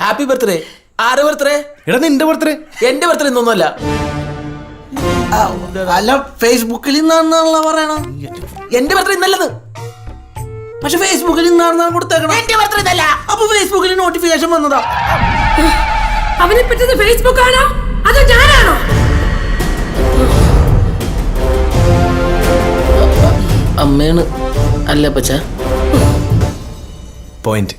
Happy birthday. ആരുടെ birthday? എടാ നിന്റെ ബർത്ത്ഡേ. എന്റെ ബർത്ത്ഡേ ഇന്നൊന്നുമല്ല. അല്ല ഫേസ്ബുക്കിൽ ഇന്നാണെന്നാണല്ലോ പറയണ. എന്റെ ബർത്ത്ഡേ ഇന്നല്ലത്. പക്ഷെ ഫേസ്ബുക്കിൽ ഇന്നാണെന്നാണ് കൊടുത്തേക്കണം. എന്റെ ബർത്ത്ഡേ ഇന്നല്ല. അപ്പൊ ഫേസ്ബുക്കിൽ നോട്ടിഫിക്കേഷൻ വന്നതാ. അവനെ പറ്റുന്നത് ഫേസ്ബുക്ക് ആണോ അതോ ഞാനാണോ? അമ്മയാണ്. അല്ല പച്ച പോയിന്റ്.